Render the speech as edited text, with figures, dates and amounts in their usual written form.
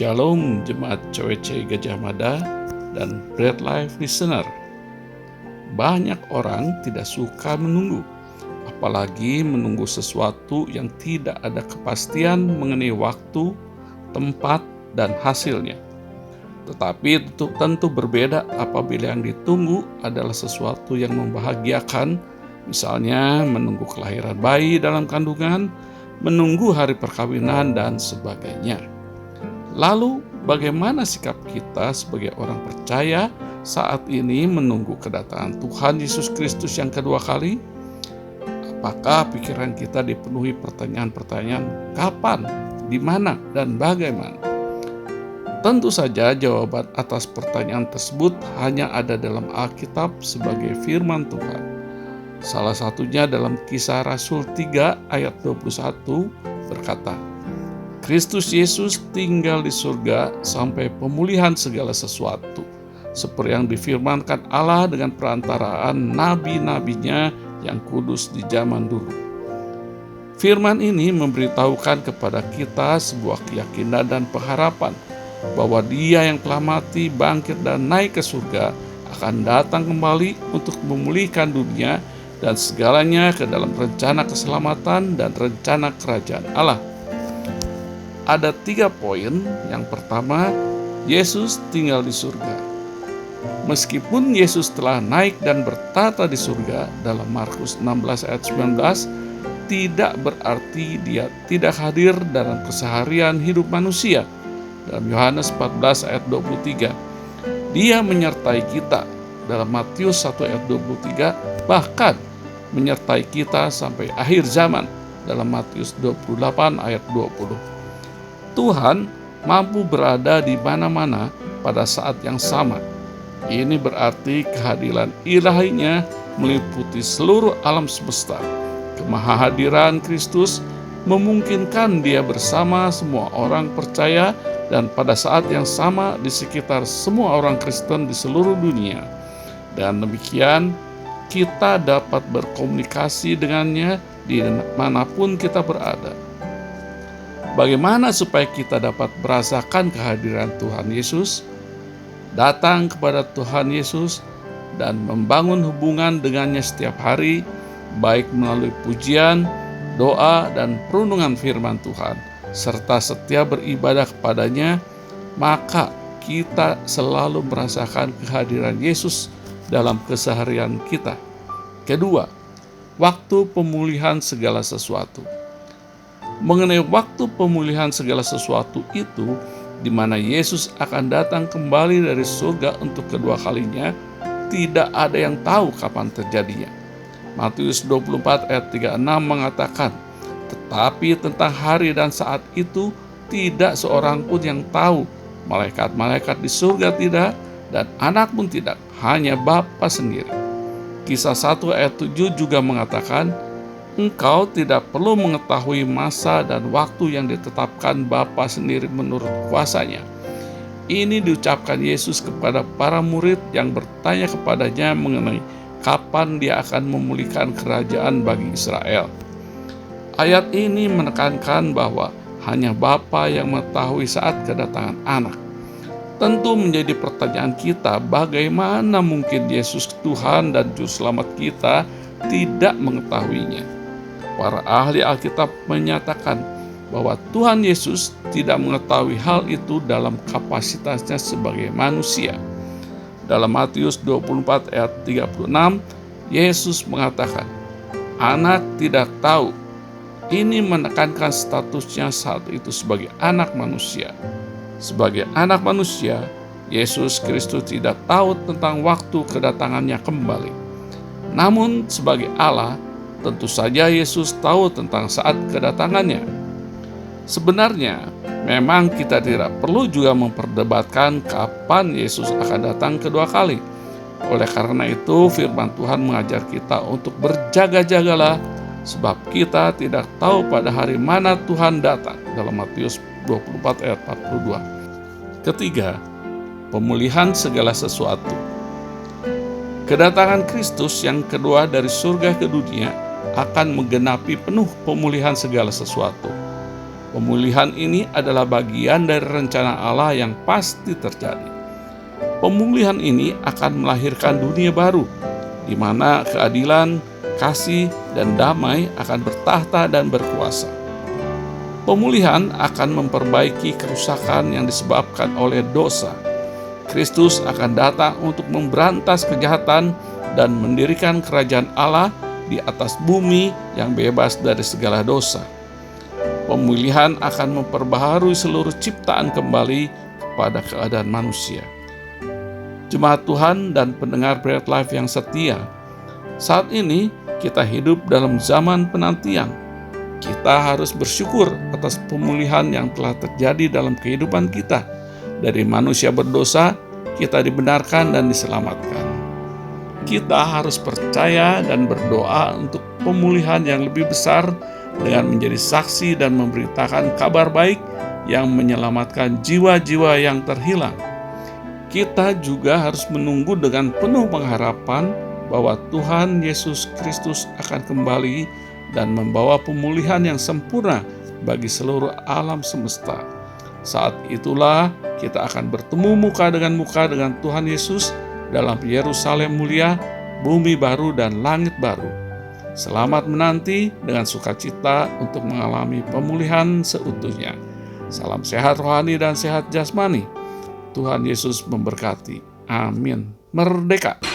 Shalom Jemaat CWC Gajah Mada dan Bread Life Listener. Banyak orang tidak suka menunggu, apalagi menunggu sesuatu yang tidak ada kepastian mengenai waktu, tempat, dan hasilnya. Tetapi tentu berbeda apabila yang ditunggu adalah sesuatu yang membahagiakan, misalnya menunggu kelahiran bayi dalam kandungan, menunggu hari perkawinan, dan sebagainya. Lalu, bagaimana sikap kita sebagai orang percaya saat ini menunggu kedatangan Tuhan Yesus Kristus yang kedua kali? Apakah pikiran kita dipenuhi pertanyaan-pertanyaan kapan, di mana, dan bagaimana? Tentu saja jawaban atas pertanyaan tersebut hanya ada dalam Alkitab sebagai firman Tuhan. Salah satunya dalam Kisah Rasul 3 ayat 21 berkata, Kristus Yesus tinggal di surga sampai pemulihan segala sesuatu, seperti yang difirmankan Allah dengan perantaraan nabi-nabinya yang kudus di zaman dulu. Firman ini memberitahukan kepada kita sebuah keyakinan dan pengharapan bahwa Dia yang telah mati, bangkit, dan naik ke surga akan datang kembali untuk memulihkan dunia dan segalanya ke dalam rencana keselamatan dan rencana kerajaan Allah. Ada 3 poin. Yang pertama, Yesus tinggal di surga. Meskipun Yesus telah naik dan bertata di surga dalam Markus 16 ayat 19, tidak berarti Dia tidak hadir dalam keseharian hidup manusia. Dalam Yohanes 14 ayat 23, Dia menyertai kita. Dalam Matius 1 ayat 23, bahkan menyertai kita sampai akhir zaman. Dalam Matius 28 ayat 20. Tuhan mampu berada di mana-mana pada saat yang sama. Ini berarti kehadiran ilahinya meliputi seluruh alam semesta. Kemahadiran Kristus memungkinkan Dia bersama semua orang percaya dan pada saat yang sama di sekitar semua orang Kristen di seluruh dunia. Dan demikian kita dapat berkomunikasi dengannya di manapun kita berada. Bagaimana supaya kita dapat merasakan kehadiran Tuhan Yesus? Datang kepada Tuhan Yesus dan membangun hubungan dengannya setiap hari, baik melalui pujian, doa, dan perundungan firman Tuhan, serta setia beribadah kepadanya, maka kita selalu merasakan kehadiran Yesus dalam keseharian kita. Kedua, waktu pemulihan segala sesuatu. Mengenai waktu pemulihan segala sesuatu itu, di mana Yesus akan datang kembali dari surga untuk kedua kalinya, tidak ada yang tahu kapan terjadinya. Matius 24 ayat 36 mengatakan, tetapi tentang hari dan saat itu tidak seorang pun yang tahu, malaikat-malaikat di surga tidak, dan anak pun tidak, hanya Bapa sendiri. Kisah 1 ayat 7 juga mengatakan, engkau tidak perlu mengetahui masa dan waktu yang ditetapkan Bapa sendiri menurut kuasanya. Ini diucapkan Yesus kepada para murid yang bertanya kepadanya mengenai kapan Dia akan memulihkan kerajaan bagi Israel. Ayat ini menekankan bahwa hanya Bapa yang mengetahui saat kedatangan anak. Tentu menjadi pertanyaan kita, bagaimana mungkin Yesus Tuhan dan Juru Selamat kita tidak mengetahuinya? Para ahli Alkitab menyatakan bahwa Tuhan Yesus tidak mengetahui hal itu dalam kapasitasnya sebagai manusia. Dalam Matius 24 ayat 36, Yesus mengatakan, anak tidak tahu. Ini menekankan statusnya saat itu sebagai anak manusia. Sebagai anak manusia, Yesus Kristus tidak tahu tentang waktu kedatangannya kembali. Namun sebagai Allah, tentu saja Yesus tahu tentang saat kedatangannya. Sebenarnya, memang kita tidak perlu juga memperdebatkan kapan Yesus akan datang kedua kali. Oleh karena itu, firman Tuhan mengajar kita untuk berjaga-jagalah, sebab kita tidak tahu pada hari mana Tuhan datang. Dalam Matius 24 ayat 42. Ketiga, pemulihan segala sesuatu. Kedatangan Kristus yang kedua dari surga ke dunia akan menggenapi penuh pemulihan segala sesuatu. Pemulihan ini adalah bagian dari rencana Allah yang pasti terjadi. Pemulihan ini akan melahirkan dunia baru, di mana keadilan, kasih, dan damai akan bertahta dan berkuasa. Pemulihan akan memperbaiki kerusakan yang disebabkan oleh dosa. Kristus akan datang untuk memberantas kejahatan dan mendirikan kerajaan Allah di atas bumi yang bebas dari segala dosa. Pemulihan akan memperbaharui seluruh ciptaan kembali kepada keadaan manusia. Jemaat Tuhan dan pendengar Bread Life yang setia, saat ini kita hidup dalam zaman penantian. Kita harus bersyukur atas pemulihan yang telah terjadi dalam kehidupan kita. Dari manusia berdosa, kita dibenarkan dan diselamatkan. Kita harus percaya dan berdoa untuk pemulihan yang lebih besar dengan menjadi saksi dan memberitakan kabar baik yang menyelamatkan jiwa-jiwa yang terhilang. Kita juga harus menunggu dengan penuh pengharapan bahwa Tuhan Yesus Kristus akan kembali dan membawa pemulihan yang sempurna bagi seluruh alam semesta. Saat itulah kita akan bertemu muka dengan Tuhan Yesus dalam Yerusalem mulia, bumi baru dan langit baru. Selamat menanti dengan sukacita untuk mengalami pemulihan seutuhnya. Salam sehat rohani dan sehat jasmani. Tuhan Yesus memberkati. Amin. Merdeka!